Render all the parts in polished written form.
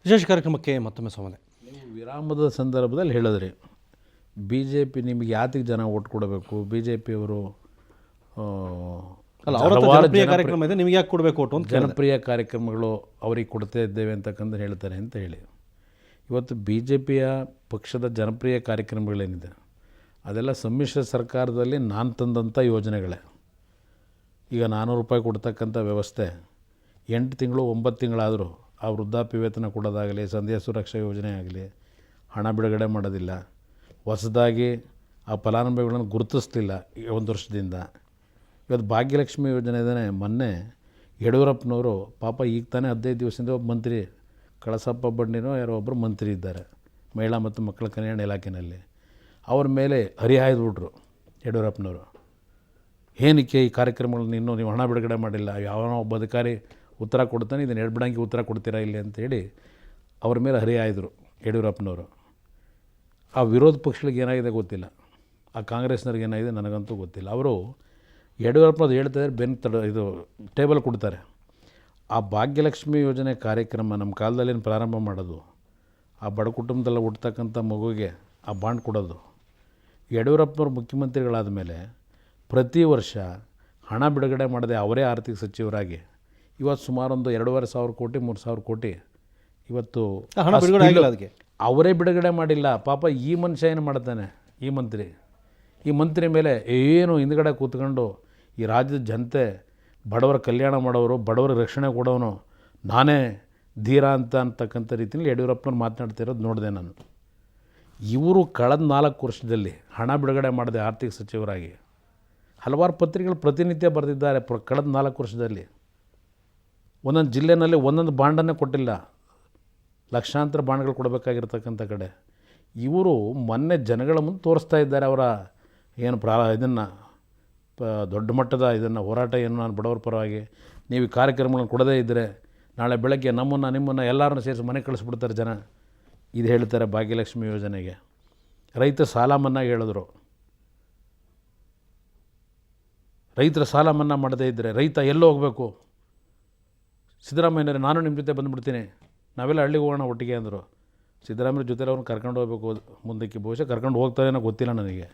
ವಿಶೇಷ ಕಾರ್ಯಕ್ರಮಕ್ಕೆ ಮತ್ತೊಮ್ಮೆ ಸ್ವಾಗತ. ನೀವು ವಿರಾಮದ ಸಂದರ್ಭದಲ್ಲಿ ಹೇಳಿದ್ರಿ ಬಿ ಜೆ ಪಿ ನಿಮಗೆ ಯಾತಿಗೆ ಜನ ಓಟ್ ಕೊಡಬೇಕು, ಬಿ ಜೆ ಪಿಯವರು ಅಲ್ಲ ಅವರ ಜನಪ್ರಿಯ ಕಾರ್ಯಕ್ರಮ ಇದೆ, ನಿಮಗೆ ಯಾಕೆ ಕೊಡಬೇಕು ಓಟು ಅಂತ. ಜನಪ್ರಿಯ ಕಾರ್ಯಕ್ರಮಗಳು ಅವ್ರಿಗೆ ಕೊಡ್ತಾ ಇದ್ದೇವೆ ಅಂತಕ್ಕಂದು ಹೇಳ್ತಾರೆ ಅಂತ ಹೇಳಿ. ಇವತ್ತು ಬಿ ಜೆ ಪಿಯ ಪಕ್ಷದ ಜನಪ್ರಿಯ ಕಾರ್ಯಕ್ರಮಗಳೇನಿದೆ ಅದೆಲ್ಲ ಸಮ್ಮಿಶ್ರ ಸರ್ಕಾರದಲ್ಲಿ ನಾನು ತಂದಂಥ ಯೋಜನೆಗಳೇ. ಈಗ 400 ರೂಪಾಯಿ ಕೊಡ್ತಕ್ಕಂಥ ವ್ಯವಸ್ಥೆ 8 ತಿಂಗಳು 9 ತಿಂಗಳಾದರೂ ಆ ವೃದ್ಧಾಪ್ಯ ವೇತನ ಕೊಡೋದಾಗಲಿ, ಸಂಧ್ಯಾ ಸುರಕ್ಷಾ ಯೋಜನೆ ಆಗಲಿ ಹಣ ಬಿಡುಗಡೆ ಮಾಡೋದಿಲ್ಲ. ಹೊಸದಾಗಿ ಆ ಫಲಾನುಭವಿಗಳನ್ನು ಗುರುತಿಸಲಿಲ್ಲ ಈ 1 ವರ್ಷದಿಂದ. ಇವತ್ತು ಭಾಗ್ಯಲಕ್ಷ್ಮಿ ಯೋಜನೆ ಇದ್ದಾನೆ. ಮೊನ್ನೆ ಯಡಿಯೂರಪ್ಪನವರು ಪಾಪ ಈಗ ತಾನೇ 15 ದಿವಸದಿಂದ ಒಬ್ಬ ಮಂತ್ರಿ ಕಳಸಪ್ಪ ಬಂಡಿನೋ ಯಾರೋ ಒಬ್ಬರು ಮಂತ್ರಿ ಇದ್ದಾರೆ ಮಹಿಳಾ ಮತ್ತು ಮಕ್ಕಳ ಕಲ್ಯಾಣ ಇಲಾಖೆಯಲ್ಲಿ. ಅವ್ರ ಮೇಲೆ ಹರಿಹಾಯ್ದುಬಿಟ್ರು ಯಡಿಯೂರಪ್ಪನವರು. ಏನಕ್ಕೆ ಈ ಕಾರ್ಯಕ್ರಮಗಳನ್ನ ಇನ್ನೂ ನೀವು ಹಣ ಬಿಡುಗಡೆ ಮಾಡಿಲ್ಲ, ಯಾವನೋ ಒಬ್ಬ ಅಧಿಕಾರಿ ಉತ್ತರ ಕೊಡ್ತಾನೆ, ಇದನ್ನು ಎಡ್ಬಿಡಂಗೆ ಉತ್ತರ ಕೊಡ್ತೀರಾ ಇಲ್ಲಿ ಅಂತೇಳಿ ಅವ್ರ ಮೇಲೆ ಹರಿಹಾಯ್ದರು ಯಡಿಯೂರಪ್ಪನವರು. ಆ ವಿರೋಧ ಪಕ್ಷಗಳಿಗೆ ಏನಾಗಿದೆ ಗೊತ್ತಿಲ್ಲ, ಆ ಕಾಂಗ್ರೆಸ್ನವ್ರಿಗೆ ಏನಾಗಿದೆ ನನಗಂತೂ ಗೊತ್ತಿಲ್ಲ. ಅವರು ಯಡಿಯೂರಪ್ಪನವ್ರು ಹೇಳ್ತಾಯಿದ್ರೆ ಇದು ಟೇಬಲ್ ಕೊಡ್ತಾರೆ. ಆ ಭಾಗ್ಯಲಕ್ಷ್ಮಿ ಯೋಜನೆ ಕಾರ್ಯಕ್ರಮ ನಮ್ಮ ಕಾಲದಲ್ಲಿ ಪ್ರಾರಂಭ ಮಾಡೋದು, ಆ ಬಡ ಕುಟುಂಬದಲ್ಲ ಹುಡ್ತಕ್ಕಂಥ ಮಗುವಿಗೆ ಆ ಬಾಂಡ್ ಕೊಡೋದು. ಯಡಿಯೂರಪ್ಪನವ್ರು ಮುಖ್ಯಮಂತ್ರಿಗಳಾದ ಮೇಲೆ ಪ್ರತಿ ವರ್ಷ ಹಣ ಬಿಡುಗಡೆ ಮಾಡದೆ ಅವರೇ ಆರ್ಥಿಕ ಸಚಿವರಾಗಿ ಇವತ್ತು ಸುಮಾರು ಒಂದು 2,500 ಕೋಟಿ 3,000 ಕೋಟಿ ಇವತ್ತು ಹಣ ಬಿಡುಗಡೆ ಆಗಿಲ್ಲ. ಅದಕ್ಕೆ ಅವರೇ ಬಿಡುಗಡೆ ಮಾಡಿಲ್ಲ. ಪಾಪ ಈ ಮನುಷ್ಯ ಏನು ಮಾಡ್ತಾನೆ, ಈ ಮಂತ್ರಿ ಮೇಲೆ ಏನು ಹಿಂದ್ಗಡೆ ಕೂತ್ಕೊಂಡು ಈ ರಾಜ್ಯದ ಜನತೆ ಬಡವರ ಕಲ್ಯಾಣ ಮಾಡೋರು, ಬಡವರ ರಕ್ಷಣೆ ಕೊಡೋನು ನಾನೇ ಧೀರ ಅಂತಕ್ಕಂಥ ರೀತಿಯಲ್ಲಿ ಯಡಿಯೂರಪ್ಪನವ್ರು ಮಾತನಾಡ್ತಿರೋದು ನೋಡಿದೆ ನಾನು. ಇವರು ಕಳೆದ 4 ವರ್ಷದಲ್ಲಿ ಹಣ ಬಿಡುಗಡೆ ಮಾಡದೆ ಆರ್ಥಿಕ ಸಚಿವರಾಗಿ ಹಲವಾರು ಪತ್ರಿಕೆಗಳು ಪ್ರತಿನಿತ್ಯ ಬರೆದಿದ್ದಾರೆ. ಕಳೆದ 4 ವರ್ಷದಲ್ಲಿ ಒಂದೊಂದು ಜಿಲ್ಲೆಯಲ್ಲಿ ಒಂದೊಂದು ಬಾಂಡನ್ನೇ ಕೊಟ್ಟಿಲ್ಲ, ಲಕ್ಷಾಂತರ ಬಾಂಡ್ಗಳು ಕೊಡಬೇಕಾಗಿರ್ತಕ್ಕಂಥ ಕಡೆ ಇವರು ಮೊನ್ನೆ ಜನಗಳ ಮುಂದೆ ತೋರಿಸ್ತಾ ಇದ್ದಾರೆ ಅವರ ಏನು ಇದನ್ನು ದೊಡ್ಡ ಮಟ್ಟದ ಇದನ್ನು ಹೋರಾಟ ಏನು ನಾನು ಬಡವರ ಪರವಾಗಿ. ನೀವು ಈ ಕಾರ್ಯಕ್ರಮಗಳನ್ನು ಕೊಡದೇ ಇದ್ದರೆ ನಾಳೆ ಬೆಳಗ್ಗೆ ನಿಮ್ಮನ್ನು ಎಲ್ಲರನ್ನೂ ಸೇರಿಸಿ ಮನೆ ಕಳಿಸ್ಬಿಡ್ತಾರೆ ಜನ. ಇದು ಹೇಳ್ತಾರೆ ಭಾಗ್ಯಲಕ್ಷ್ಮಿ ಯೋಜನೆಗೆ. ರೈತ ಸಾಲ ಮನ್ನಾ ಹೇಳಿದ್ರು. ರೈತರ ಸಾಲ ಮನ್ನಾ ಮಾಡದೇ ಇದ್ದರೆ ರೈತ ಎಲ್ಲೋ ಹೋಗಬೇಕು. ಸಿದ್ದರಾಮಯ್ಯನವರೇ ನಾನು ನಿಮ್ಮ ಜೊತೆ ಬಂದುಬಿಡ್ತೀನಿ, ನಾವೆಲ್ಲ ಹಳ್ಳಿಗೆ ಹೋಗೋಣ ಒಟ್ಟಿಗೆ ಅಂದರು. ಸಿದ್ದರಾಮಯ್ಯ ಜೊತೆ ಅವ್ರನ್ನ ಕರ್ಕೊಂಡು ಹೋಗ್ಬೇಕು ಮುಂದಕ್ಕೆ, ಬಹುಶಃ ಕರ್ಕೊಂಡು ಹೋಗ್ತಾರೇನೋ ಗೊತ್ತಿಲ್ಲ ನನಗೆ.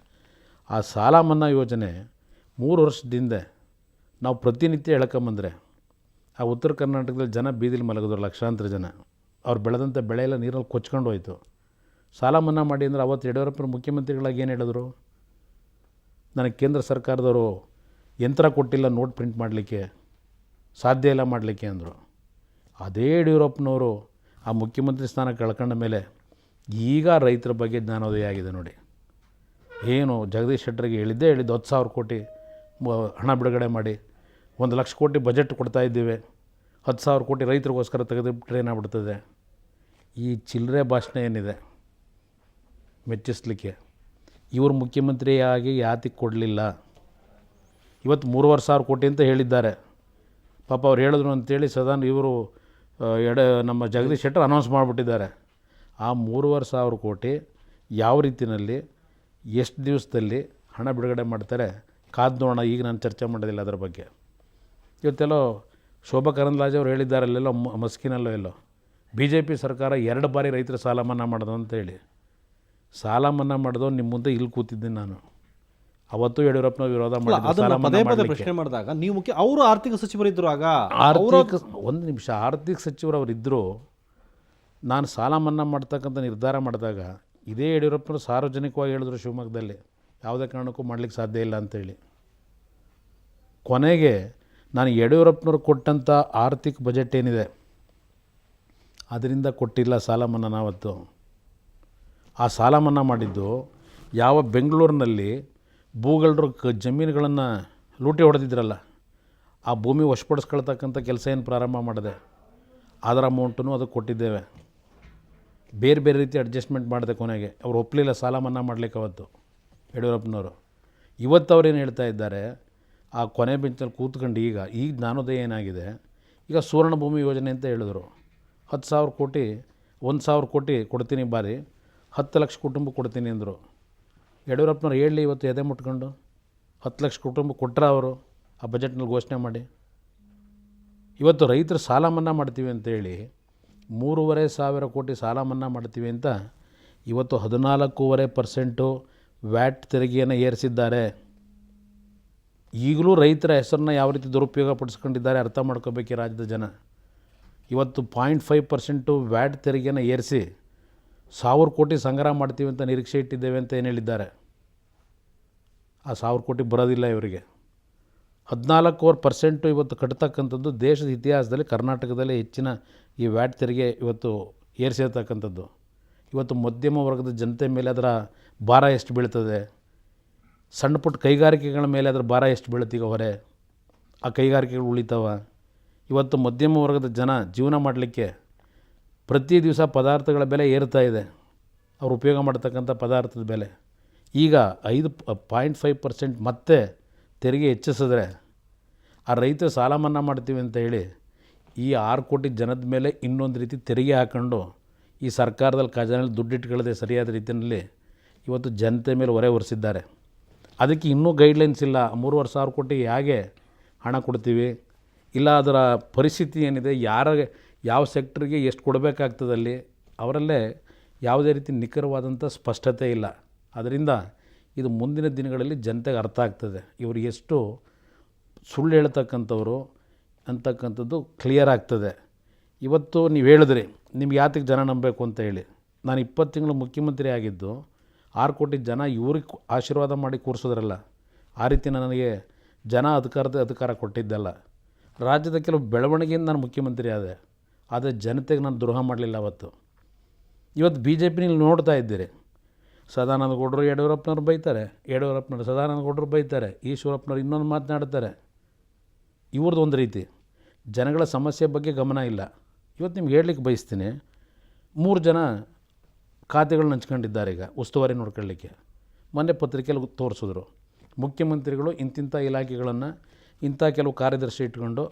ಆ ಸಾಲ ಮನ್ನಾ ಯೋಜನೆ 3 ವರ್ಷದಿಂದ ನಾವು ಪ್ರತಿನಿತ್ಯ ಹೇಳ್ಕೊಂಬಂದರೆ ಆ ಉತ್ತರ ಕರ್ನಾಟಕದಲ್ಲಿ ಜನ ಬೀದಿಲಿ ಮಲಗಿದ್ರು, ಲಕ್ಷಾಂತರ ಜನ. ಅವ್ರು ಬೆಳೆದಂಥ ಬೆಳೆ ಎಲ್ಲ ನೀರಲ್ಲಿ ಕೊಚ್ಕೊಂಡು ಹೋಯಿತು. ಸಾಲ ಮನ್ನಾ ಮಾಡಿ ಅಂದರೆ ಅವತ್ತು ಯಡಿಯೂರಪ್ಪನ ಮುಖ್ಯಮಂತ್ರಿಗಳಾಗಿ ಏನು ಹೇಳಿದ್ರು, ನನಗೆ ಕೇಂದ್ರ ಸರ್ಕಾರದವರು ಯಂತ್ರ ಕೊಟ್ಟಿಲ್ಲ ನೋಟ್ ಪ್ರಿಂಟ್ ಮಾಡಲಿಕ್ಕೆ, ಸಾಧ್ಯ ಇಲ್ಲ ಮಾಡಲಿಕ್ಕೆ ಅಂದರು. ಅದೇ ಯಡಿಯೂರಪ್ಪನವರು ಆ ಮುಖ್ಯಮಂತ್ರಿ ಸ್ಥಾನ ಕಳ್ಕೊಂಡ ಮೇಲೆ ಈಗ ರೈತರ ಬಗ್ಗೆ ಜ್ಞಾನೋದಯ ಆಗಿದೆ ನೋಡಿ. ಏನು ಜಗದೀಶ್ ಶೆಟ್ಟರಿಗೆ ಹೇಳಿದ್ದೆ 10,000 ಕೋಟಿ ಹಣ ಬಿಡುಗಡೆ ಮಾಡಿ 1,00,000 ಕೋಟಿ ಬಜೆಟ್ ಕೊಡ್ತಾಯಿದ್ದೀವಿ, 10,000 ಕೋಟಿ ರೈತರಿಗೋಸ್ಕರ ತೆಗೆದುಬಿಟ್ರೆ ಏನಾಗ್ಬಿಡ್ತದೆ. ಈ ಚಿಲ್ಲರೆ ಭಾಷಣ ಏನಿದೆ ಮೆಚ್ಚಿಸ್ಲಿಕ್ಕೆ ಇವರು ಮುಖ್ಯಮಂತ್ರಿಯಾಗಿ ಯಾತಿಗೆ ಕೊಡಲಿಲ್ಲ. ಇವತ್ತು 3,500 ಕೋಟಿ ಅಂತ ಹೇಳಿದ್ದಾರೆ. ಪಾಪ ಅವ್ರು ಹೇಳಿದ್ರು ಅಂತೇಳಿ ಇವರು ನಮ್ಮ ಜಗದೀಶ್ ಶೆಟ್ಟರ್ ಅನೌನ್ಸ್ ಮಾಡಿಬಿಟ್ಟಿದ್ದಾರೆ. ಆ 3,500 ಕೋಟಿ ಯಾವ ರೀತಿಯಲ್ಲಿ ಎಷ್ಟು ದಿವಸದಲ್ಲಿ ಹಣ ಬಿಡುಗಡೆ ಮಾಡ್ತಾರೆ ಕಾದು ನೋಡೋಣ. ಈಗ ನಾನು ಚರ್ಚೆ ಮಾಡೋದಿಲ್ಲ ಅದರ ಬಗ್ಗೆ. ಇವತ್ತೆಲ್ಲೋ ಶೋಭಾ ಕರಂದ್ಲಾಜೆ ಅವರು ಹೇಳಿದ್ದಾರೆ ಅಲ್ಲೆಲ್ಲೋ ಮಸ್ಕಿನಲ್ಲೋ ಎಲ್ಲೋ ಬಿ ಜೆ ಪಿ ಸರ್ಕಾರ 2 ಬಾರಿ ರೈತರ ಸಾಲ ಮನ್ನಾ ಮಾಡೋದು ಅಂತೇಳಿ. ಸಾಲ ಮನ್ನಾ ಮಾಡೋದು ನಿಮ್ಮ ಮುಂದೆ ಇಲ್ಲಿ ಕೂತಿದ್ದೀನಿ ನಾನು. ಅವತ್ತು ಯಡಿಯೂರಪ್ಪನ ವಿರೋಧ ಮಾಡಿ ಪ್ರಶ್ನೆ ಮಾಡಿದಾಗ ನೀವು ಅವರು ಆರ್ಥಿಕ ಸಚಿವರಿದ್ದರು. ಆಗ ಒಂದು ನಿಮಿಷ, ಆರ್ಥಿಕ ಸಚಿವರು ಅವರಿದ್ದರು. ನಾನು ಸಾಲ ಮನ್ನಾ ಮಾಡ್ತಕ್ಕಂಥ ನಿರ್ಧಾರ ಮಾಡಿದಾಗ ಇದೇ ಯಡಿಯೂರಪ್ಪನವರು ಸಾರ್ವಜನಿಕವಾಗಿ ಹೇಳಿದ್ರು ಶಿವಮೊಗ್ಗದಲ್ಲಿ ಯಾವುದೇ ಕಾರಣಕ್ಕೂ ಮಾಡಲಿಕ್ಕೆ ಸಾಧ್ಯ ಇಲ್ಲ ಅಂತೇಳಿ. ಕೊನೆಗೆ ನಾನು ಯಡಿಯೂರಪ್ಪನವ್ರು ಕೊಟ್ಟಂಥ ಆರ್ಥಿಕ ಬಜೆಟ್ ಏನಿದೆ ಅದರಿಂದ ಕೊಟ್ಟಿಲ್ಲ ಸಾಲ ಮನ್ನಾ. ನಾವತ್ತು ಆ ಸಾಲ ಮನ್ನಾ ಮಾಡಿದ್ದು ಯಾವ ಬೆಂಗಳೂರಿನಲ್ಲಿ ಭೂಗಳರು ಜಮೀನುಗಳನ್ನು ಲೂಟಿ ಹೊಡೆದಿದ್ರಲ್ಲ, ಆ ಭೂಮಿ ವಶಪಡಿಸ್ಕೊಳ್ತಕ್ಕಂಥ ಕೆಲಸ ಏನು ಪ್ರಾರಂಭ ಮಾಡಿದೆ ಅದರ ಅಮೌಂಟನ್ನು ಅದಕ್ಕೆ ಕೊಟ್ಟಿದ್ದೇವೆ. ಬೇರೆ ಬೇರೆ ರೀತಿ ಅಡ್ಜಸ್ಟ್ಮೆಂಟ್ ಮಾಡಿದೆ. ಕೊನೆಗೆ ಅವ್ರು ಒಪ್ಪಲಿಲ್ಲ ಸಾಲ ಮನ್ನಾ ಮಾಡಲಿಕ್ಕೆ ಅವತ್ತು ಯಡಿಯೂರಪ್ಪನವರು. ಇವತ್ತು ಅವ್ರೇನು ಹೇಳ್ತಾ ಇದ್ದಾರೆ, ಆ ಕೊನೆ ಬೆಂಚಲ್ಲಿ ಕೂತ್ಕೊಂಡು ಈಗ ಜ್ಞಾನೋದಯ ಏನಾಗಿದೆ, ಈಗ ಸುವರ್ಣ ಭೂಮಿ ಯೋಜನೆ ಅಂತ ಹೇಳಿದ್ರು. 10,000 ಕೋಟಿ 1,000 ಕೋಟಿ ಕೊಡ್ತೀನಿ ಬಾರಿ 10 ಲಕ್ಷ ಕುಟುಂಬ ಕೊಡ್ತೀನಿ ಅಂದರು. ಯಡಿಯೂರಪ್ಪನವ್ರು ಹೇಳಲಿ ಇವತ್ತು ಎದೆ ಮುಟ್ಕೊಂಡು 10 ಲಕ್ಷ ಕುಟುಂಬ ಕೊಟ್ಟರೆ ಅವರು ಆ ಬಜೆಟ್ನಲ್ಲಿ ಘೋಷಣೆ ಮಾಡಿ. ಇವತ್ತು ರೈತರು ಸಾಲ ಮನ್ನಾ ಮಾಡ್ತೀವಿ ಅಂತೇಳಿ 3,500 ಕೋಟಿ ಸಾಲ ಮನ್ನಾ ಮಾಡ್ತೀವಿ ಅಂತ ಇವತ್ತು 14.5% ವ್ಯಾಟ್ ತೆರಿಗೆಯನ್ನು ಏರಿಸಿದ್ದಾರೆ. ಈಗಲೂ ರೈತರ ಹೆಸರನ್ನ ಯಾವ ರೀತಿ ದುರುಪಯೋಗ ಪಡಿಸ್ಕೊಂಡಿದ್ದಾರೆ ಅರ್ಥ ಮಾಡ್ಕೋಬೇಕು ಈ ರಾಜ್ಯದ ಜನ. ಇವತ್ತು 0.5% ವ್ಯಾಟ್ ತೆರಿಗೆಯನ್ನು ಏರಿಸಿ 1,000 ಕೋಟಿ ಸಂಗ್ರಹ ಮಾಡ್ತೀವಿ ಅಂತ ನಿರೀಕ್ಷೆ ಇಟ್ಟಿದ್ದೇವೆ ಅಂತ ಏನು ಹೇಳಿದ್ದಾರೆ. ಆ 1,000 ಕೋಟಿ ಬರೋದಿಲ್ಲ ಇವರಿಗೆ. 14% ಇವತ್ತು ಕಟ್ತಕ್ಕಂಥದ್ದು ದೇಶದ ಇತಿಹಾಸದಲ್ಲಿ ಕರ್ನಾಟಕದಲ್ಲೇ ಹೆಚ್ಚಿನ ಈ ವ್ಯಾಟ್ ತೆರಿಗೆ ಇವತ್ತು ಏರಿಸಿರ್ತಕ್ಕಂಥದ್ದು. ಇವತ್ತು ಮಧ್ಯಮ ವರ್ಗದ ಜನತೆ ಮೇಲೆ ಅದರ ಭಾರ ಎಷ್ಟು ಬೀಳ್ತದೆ, ಸಣ್ಣ ಪುಟ್ಟ ಕೈಗಾರಿಕೆಗಳ ಮೇಲೆ ಅದರ ಭಾರ ಎಷ್ಟು ಬೀಳುತ್ತೀಗ ಹೊರೆ, ಆ ಕೈಗಾರಿಕೆಗಳು ಉಳಿತಾವ. ಇವತ್ತು ಮಧ್ಯಮ ವರ್ಗದ ಜನ ಜೀವನ ಮಾಡಲಿಕ್ಕೆ ಪ್ರತಿ ದಿವಸ ಪದಾರ್ಥಗಳ ಬೆಲೆ ಏರ್ತಾ ಇದೆ, ಅವ್ರು ಉಪಯೋಗ ಮಾಡ್ತಕ್ಕಂಥ ಪದಾರ್ಥದ ಬೆಲೆ. ಈಗ 5.5% ಮತ್ತೆ ತೆರಿಗೆ ಹೆಚ್ಚಿಸಿದ್ರೆ ಆ ರೈತರು ಸಾಲ ಮನ್ನಾ ಮಾಡ್ತೀವಿ ಅಂತ ಹೇಳಿ ಈ 6 ಕೋಟಿ ಜನದ ಮೇಲೆ ಇನ್ನೊಂದು ರೀತಿ ತೆರಿಗೆ ಹಾಕ್ಕೊಂಡು ಈ ಸರ್ಕಾರದಲ್ಲಿ ಖಜಾನೆಯಲ್ಲಿ ದುಡ್ಡಿಟ್ಕೊಳ್ಳದೆ ಸರಿಯಾದ ರೀತಿಯಲ್ಲಿ ಇವತ್ತು ಜನತೆ ಮೇಲೆ ಹೊರೆ ಹೊರಿಸಿದ್ದಾರೆ. ಅದಕ್ಕೆ ಇನ್ನೂ ಗೈಡ್ಲೈನ್ಸ್ ಇಲ್ಲ. 3,500 ಕೋಟಿ ಹೇಗೆ ಹಣ ಕೊಡ್ತೀವಿ, ಇಲ್ಲ ಅದರ ಪರಿಸ್ಥಿತಿ ಏನಿದೆ, ಯಾವ ಸೆಕ್ಟ್ರಿಗೆ ಎಷ್ಟು ಕೊಡಬೇಕಾಗ್ತದಲ್ಲಿ ಅವರಲ್ಲೇ ಯಾವುದೇ ರೀತಿ ನಿಖರವಾದಂಥ ಸ್ಪಷ್ಟತೆ ಇಲ್ಲ. ಅದರಿಂದ ಇದು ಮುಂದಿನ ದಿನಗಳಲ್ಲಿ ಜನತೆಗೆ ಅರ್ಥ ಆಗ್ತದೆ ಇವರು ಎಷ್ಟು ಸುಳ್ಳು ಹೇಳ್ತಕ್ಕಂಥವ್ರು ಅಂತಕ್ಕಂಥದ್ದು ಕ್ಲಿಯರ್ ಆಗ್ತದೆ. ಇವತ್ತು ನೀವು ಹೇಳಿದ್ರಿ ನಿಮ್ಗೆ ಯಾತಕ್ಕೆ ಜನ ನಂಬಬೇಕು ಅಂತ ಹೇಳಿ. ನಾನು 20 ತಿಂಗಳು ಮುಖ್ಯಮಂತ್ರಿ ಆಗಿದ್ದು 6 ಕೋಟಿ ಜನ ಇವ್ರಿಗೆ ಆಶೀರ್ವಾದ ಮಾಡಿ ಕೂರಿಸೋದ್ರಲ್ಲ, ಆ ರೀತಿ ನನಗೆ ಜನ ಅಧಿಕಾರ ಕೊಟ್ಟಿದ್ದಲ್ಲ. ರಾಜ್ಯದ ಕೆಲವು ಬೆಳವಣಿಗೆಯಿಂದ ನಾನು ಮುಖ್ಯಮಂತ್ರಿ ಆದೆ, ಆದರೆ ಜನತೆಗೆ ನಾನು ದ್ರೋಹ ಮಾಡಲಿಲ್ಲ ಅವತ್ತು. ಇವತ್ತು BJP ನೀವು ನೋಡ್ತಾ ಇದ್ದೀರಿ, ಸದಾನಂದ ಗೌಡರು ಯಡಿಯೂರಪ್ಪನವ್ರು ಬೈತಾರೆ, ಯಡಿಯೂರಪ್ಪನವ್ರು ಸದಾನಂದ ಗೌಡರು ಬೈತಾರೆ, ಈಶ್ವರಪ್ಪನವ್ರು ಇನ್ನೊಂದು ಮಾತನಾಡ್ತಾರೆ. ಇವ್ರದ್ದು ಒಂದು ರೀತಿ ಜನಗಳ ಸಮಸ್ಯೆ ಬಗ್ಗೆ ಗಮನ ಇಲ್ಲ. ಇವತ್ತು ನಿಮ್ಗೆ ಹೇಳಲಿಕ್ಕೆ ಬಯಸ್ತೀನಿ, 3 ಜನ ಖಾತೆಗಳನ್ನ ಹಂಚ್ಕೊಂಡಿದ್ದಾರೆ ಈಗ ಉಸ್ತುವಾರಿ ನೋಡ್ಕೊಳ್ಳಿಕ್ಕೆ. ಮೊನ್ನೆ ಪತ್ರಿಕೆಯಲ್ಲಿ ತೋರಿಸಿದ್ರು, ಮುಖ್ಯಮಂತ್ರಿಗಳು ಇಂತಿಂಥ ಇಲಾಖೆಗಳನ್ನು ಇಂಥ ಕೆಲವು ಕಾರ್ಯದರ್ಶಿ ಇಟ್ಕೊಂಡು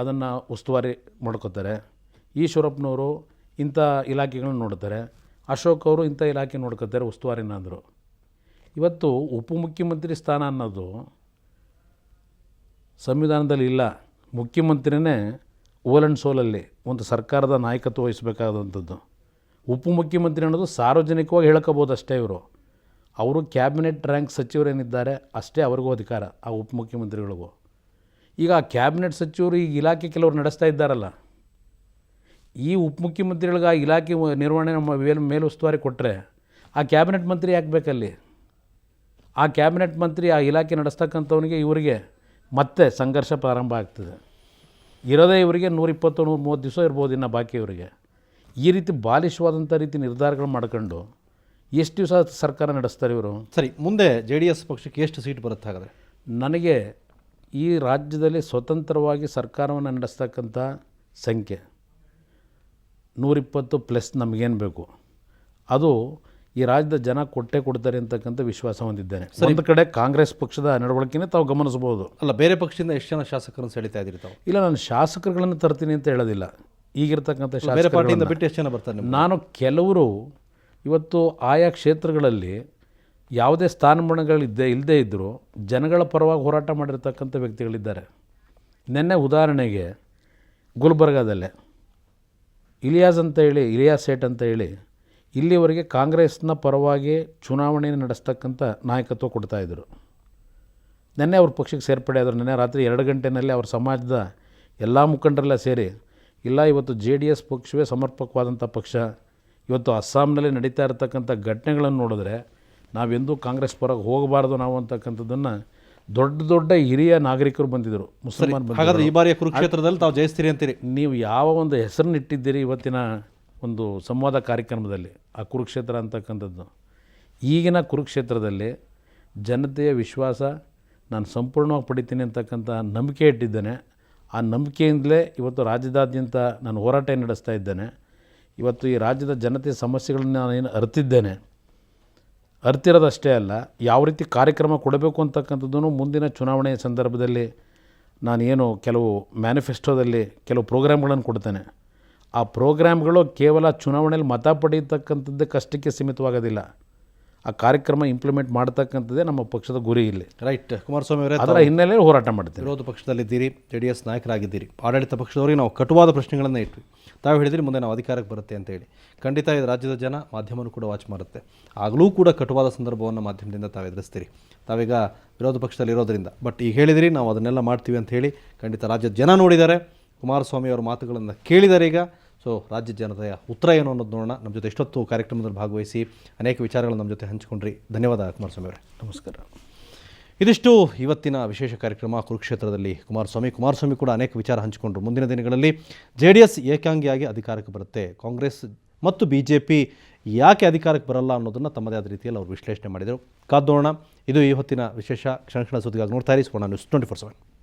ಅದನ್ನು ಉಸ್ತುವಾರಿ ಮಾಡ್ಕೋತಾರೆ, ಈಶ್ವರಪ್ಪನವರು ಇಂಥ ಇಲಾಖೆಗಳನ್ನ ನೋಡ್ತಾರೆ, ಅಶೋಕ್ ಅವರು ಇಂಥ ಇಲಾಖೆ ನೋಡ್ಕೋತಾರೆ ಉಸ್ತುವಾರಿನ ಅಂದರು. ಇವತ್ತು ಉಪಮುಖ್ಯಮಂತ್ರಿ ಸ್ಥಾನ ಅನ್ನೋದು ಸಂವಿಧಾನದಲ್ಲಿ ಇಲ್ಲ. ಮುಖ್ಯಮಂತ್ರಿನೇ ಓಲ್ ಆ್ಯಂಡ್ ಸೋಲಲ್ಲಿ ಒಂದು ಸರ್ಕಾರದ ನಾಯಕತ್ವ ವಹಿಸಬೇಕಾದಂಥದ್ದು. ಉಪಮುಖ್ಯಮಂತ್ರಿ ಅನ್ನೋದು ಸಾರ್ವಜನಿಕವಾಗಿ ಹೇಳ್ಕೋಬೋದು ಅಷ್ಟೇ. ಅವರು ಕ್ಯಾಬಿನೆಟ್ ರ್ಯಾಂಕ್ ಸಚಿವರೇನಿದ್ದಾರೆ ಅಷ್ಟೇ ಅವ್ರಿಗೂ ಅಧಿಕಾರ, ಆ ಉಪಮುಖ್ಯಮಂತ್ರಿಗಳಿಗೂ. ಈಗ ಆ ಕ್ಯಾಬಿನೆಟ್ ಸಚಿವರು ಈಗ ಇಲಾಖೆ ಕೆಲವರು ನಡೆಸ್ತಾ ಇದ್ದಾರಲ್ಲ, ಈ ಉಪಮುಖ್ಯಮಂತ್ರಿಗಳಿಗೆ ಆ ಇಲಾಖೆ ನಿರ್ವಹಣೆ ಮೇಲುಸ್ತುವಾರಿ ಕೊಟ್ಟರೆ ಆ ಕ್ಯಾಬಿನೆಟ್ ಮಂತ್ರಿ ಯಾಕೆ ಬೇಕಲ್ಲಿ? ಆ ಕ್ಯಾಬಿನೆಟ್ ಮಂತ್ರಿ ಆ ಇಲಾಖೆ ನಡೆಸ್ತಕ್ಕಂಥವನಿಗೆ ಇವರಿಗೆ ಮತ್ತೆ ಸಂಘರ್ಷ ಪ್ರಾರಂಭ ಆಗ್ತದೆ. ಇರೋದೇ ಇವರಿಗೆ 120-130 ದಿವಸ ಇರ್ಬೋದು ಇನ್ನು ಬಾಕಿ ಇವರಿಗೆ. ಈ ರೀತಿ ಬಾಲಿಶವಾದಂಥ ರೀತಿ ನಿರ್ಧಾರಗಳು ಮಾಡ್ಕೊಂಡು ಎಷ್ಟು ದಿವಸ ಸರ್ಕಾರ ನಡೆಸ್ತಾರೆ ಇವರು? ಸರಿ, ಮುಂದೆ JDS ಪಕ್ಷಕ್ಕೆ ಎಷ್ಟು ಸೀಟ್ ಬರುತ್ತೆ ಹಾಗಾದರೆ? ನನಗೆ ಈ ರಾಜ್ಯದಲ್ಲಿ ಸ್ವತಂತ್ರವಾಗಿ ಸರ್ಕಾರವನ್ನು ನಡೆಸ್ತಕ್ಕಂಥ ಸಂಖ್ಯೆ 120+ ನಮಗೇನು ಬೇಕು ಅದು ಈ ರಾಜ್ಯದ ಜನ ಕೊಡ್ತಾರೆ ಅಂತಕ್ಕಂಥ ವಿಶ್ವಾಸ ಹೊಂದಿದ್ದೇನೆ. ಒಂದು ಕಡೆ ಕಾಂಗ್ರೆಸ್ ಪಕ್ಷದ ನಡವಳಿಕೆನೇ ತಾವು ಗಮನಿಸಬಹುದು. ಅಲ್ಲ, ಬೇರೆ ಪಕ್ಷದಿಂದ ಎಷ್ಟು ಜನ ಶಾಸಕರನ್ನು ಸೆಳೀತಾ ಇದ್ದೀರಿ ತಾವು? ಇಲ್ಲ, ನಾನು ಶಾಸಕರುಗಳನ್ನು ತರ್ತೀನಿ ಅಂತ ಹೇಳೋದಿಲ್ಲ. ಈಗಿರ್ತಕ್ಕಂಥ ಬೇರೆ ಪಾರ್ಟಿಯಿಂದ ಬಿಟ್ಟು ಎಷ್ಟು ಜನ ಬರ್ತಾರೆ? ನಾನು ಕೆಲವರು ಇವತ್ತು ಆಯಾ ಕ್ಷೇತ್ರಗಳಲ್ಲಿ ಯಾವುದೇ ಇಲ್ಲದೇ ಇದ್ದರೂ ಜನಗಳ ಪರವಾಗಿ ಹೋರಾಟ ಮಾಡಿರ್ತಕ್ಕಂಥ ವ್ಯಕ್ತಿಗಳಿದ್ದಾರೆ. ನಿನ್ನೆ ಉದಾಹರಣೆಗೆ ಗುಲ್ಬರ್ಗಾದಲ್ಲೇ ಇಲಿಯಾಸ್ ಸೇಠ್ ಅಂತ ಹೇಳಿ ಇಲ್ಲಿವರೆಗೆ ಕಾಂಗ್ರೆಸ್ನ ಪರವಾಗಿ ಚುನಾವಣೆಯನ್ನು ನಡೆಸ್ತಕ್ಕಂಥ ನಾಯಕತ್ವ ಕೊಡ್ತಾಯಿದ್ರು. ನಿನ್ನೆ ಅವ್ರ ಪಕ್ಷಕ್ಕೆ ಸೇರ್ಪಡೆ ಆದರು. ನಿನ್ನೆ ರಾತ್ರಿ 2 ಗಂಟೆಯಲ್ಲಿ ಅವ್ರ ಸಮಾಜದ ಎಲ್ಲ ಮುಖಂಡರೆಲ್ಲ ಸೇರಿ, ಇಲ್ಲ ಇವತ್ತು JDS ಪಕ್ಷವೇ ಸಮರ್ಪಕವಾದಂಥ ಪಕ್ಷ, ಇವತ್ತು ಅಸ್ಸಾಂನಲ್ಲಿ ನಡೀತಾ ಇರತಕ್ಕಂಥ ಘಟನೆಗಳನ್ನು ನೋಡಿದ್ರೆ ನಾವೆಂದೂ ಕಾಂಗ್ರೆಸ್ ಪರವಾಗಿ ಹೋಗಬಾರ್ದು ನಾವು ಅಂತಕ್ಕಂಥದ್ದನ್ನು ದೊಡ್ಡ ಹಿರಿಯ ನಾಗರಿಕರು ಬಂದಿದ್ದರು, ಮುಸಲ್ಮಾನ್ ಬಂದಿದ್ದರು. ಹಾಗಾದರೆ ಈ ಬಾರಿಯ ಕುರುಕ್ಷೇತ್ರದಲ್ಲಿ ತಾವು ಜಯಿಸ್ತೀರಿ ಅಂತೀರಿ? ನೀವು ಯಾವ ಒಂದು ಹೆಸರನ್ನ ಇಟ್ಟಿದ್ದೀರಿ ಇವತ್ತಿನ ಒಂದು ಸಂವಾದ ಕಾರ್ಯಕ್ರಮದಲ್ಲಿ, ಆ ಕುರುಕ್ಷೇತ್ರ ಅಂತಕ್ಕಂಥದ್ದು. ಈಗಿನ ಕುರುಕ್ಷೇತ್ರದಲ್ಲಿ ಜನತೆಯ ವಿಶ್ವಾಸ ನಾನು ಸಂಪೂರ್ಣವಾಗಿ ಪಡಿತೀನಿ ಅಂತಕ್ಕಂಥ ನಂಬಿಕೆ ಇಟ್ಟಿದ್ದೇನೆ. ಆ ನಂಬಿಕೆಯಿಂದಲೇ ಇವತ್ತು ರಾಜ್ಯದಾದ್ಯಂತ ನಾನು ಹೋರಾಟ ನಡೆಸ್ತಾ ಇದ್ದೇನೆ. ಇವತ್ತು ಈ ರಾಜ್ಯದ ಜನತೆಯ ಸಮಸ್ಯೆಗಳನ್ನು ನಾನೇನು ಅರ್ತಿರೋದಷ್ಟೇ ಅಲ್ಲ, ಯಾವ ರೀತಿ ಕಾರ್ಯಕ್ರಮ ಕೊಡಬೇಕು ಅಂತಕ್ಕಂಥದ್ದನ್ನು ಮುಂದಿನ ಚುನಾವಣೆಯ ಸಂದರ್ಭದಲ್ಲಿ ನಾನೇನು ಕೆಲವು ಮ್ಯಾನಿಫೆಸ್ಟೋದಲ್ಲಿ ಕೆಲವು ಪ್ರೋಗ್ರಾಮ್ಗಳನ್ನು ಕೊಡ್ತೇನೆ. ಆ ಪ್ರೋಗ್ರಾಮ್ಗಳು ಕೇವಲ ಚುನಾವಣೆಯಲ್ಲಿ ಮತ ಪಡೆಯತಕ್ಕಂಥದ್ದಕ್ಕಷ್ಟಕ್ಕೆ ಸೀಮಿತವಾಗೋದಿಲ್ಲ. ಆ ಕಾರ್ಯಕ್ರಮ ಇಂಪ್ಲಿಮೆಂಟ್ ಮಾಡ್ತಕ್ಕಂಥದ್ದೇ ನಮ್ಮ ಪಕ್ಷದ ಗುರಿ ಇಲ್ಲಿ. ರೈಟ್. ಕುಮಾರಸ್ವಾಮಿ ಅವರೇ, ಅದರ ಹಿನ್ನೆಲೆಯಲ್ಲಿ ಹೋರಾಟ ಮಾಡ್ತೀವಿ. ವಿರೋಧ ಪಕ್ಷದಲ್ಲಿದ್ದೀರಿ, JDS ನಾಯಕರಾಗಿದ್ದೀರಿ, ಆಡಳಿತ ಪಕ್ಷದವರಿಗೆ ನಾವು ಕಟುವಾದ ಪ್ರಶ್ನೆಗಳನ್ನು ಇಟ್ವಿ. ತಾವು ಹೇಳಿದ್ರಿ ಮುಂದೆ ನಾವು ಅಧಿಕಾರಕ್ಕೆ ಬರುತ್ತೆ ಅಂತ ಹೇಳಿ. ಖಂಡಿತ ಇದು ರಾಜ್ಯದ ಜನ, ಮಾಧ್ಯಮನೂ ಕೂಡ ವಾಚ್ ಮಾಡುತ್ತೆ. ಆಗಲೂ ಕೂಡ ಕಟುವಾದ ಸಂದರ್ಭವನ್ನು ಮಾಧ್ಯಮದಿಂದ ತಾವು ಎದುರಿಸ್ತೀರಿ. ತಾವೀಗ ವಿರೋಧ ಪಕ್ಷದಲ್ಲಿರೋದ್ರಿಂದ, ಬಟ್ ಈಗ ಹೇಳಿದಿರಿ ನಾವು ಅದನ್ನೆಲ್ಲ ಮಾಡ್ತೀವಿ ಅಂತ ಹೇಳಿ. ಖಂಡಿತ ರಾಜ್ಯದ ಜನ ನೋಡಿದ್ದಾರೆ, ಕುಮಾರಸ್ವಾಮಿ ಅವರ ಮಾತುಗಳನ್ನು ಕೇಳಿದ್ದಾರೆ ಈಗ. ಸೊ ರಾಜ್ಯ ಜನತೆಯ ಉತ್ತರ ಏನು ಅನ್ನೋದು ನೋಡೋಣ. ನಮ್ಮ ಜೊತೆ ಎಷ್ಟೊತ್ತು ಕಾರ್ಯಕ್ರಮದಲ್ಲಿ ಭಾಗವಹಿಸಿ ಅನೇಕ ವಿಚಾರಗಳನ್ನು ನಮ್ಮ ಜೊತೆ ಹಂಚಿಕೊಂಡ್ರಿ. ಧನ್ಯವಾದ ಕುಮಾರಸ್ವಾಮಿ ಅವರೇ. ನಮಸ್ಕಾರ. ಇದಿಷ್ಟು ಇವತ್ತಿನ ವಿಶೇಷ ಕಾರ್ಯಕ್ರಮ ಕುರುಕ್ಷೇತ್ರದಲ್ಲಿ ಕುಮಾರಸ್ವಾಮಿ ಕೂಡ ಅನೇಕ ವಿಚಾರ ಹಂಚಿಕೊಂಡ್ರು. ಮುಂದಿನ ದಿನಗಳಲ್ಲಿ JDS ಏಕಾಂಗಿಯಾಗಿ ಅಧಿಕಾರಕ್ಕೆ ಬರುತ್ತೆ, ಕಾಂಗ್ರೆಸ್ ಮತ್ತು BJP ಯಾಕೆ ಅಧಿಕಾರಕ್ಕೆ ಬರಲ್ಲ ಅನ್ನೋದನ್ನು ತಮ್ಮದೇ ಆದ ರೀತಿಯಲ್ಲಿ ಅವರು ವಿಶ್ಲೇಷಣೆ ಮಾಡಿದರು. ಕಾದೋಣ. ಇದು ಈ ಹೊತ್ತಿನ ವಿಶೇಷ. ಕ್ಷಣ ಸುದ್ದಿಗಾಗಿ ನೋಡ್ತಾ ಇರಿ ಸುವರ್ಣ ನ್ಯೂಸ್ 24/7.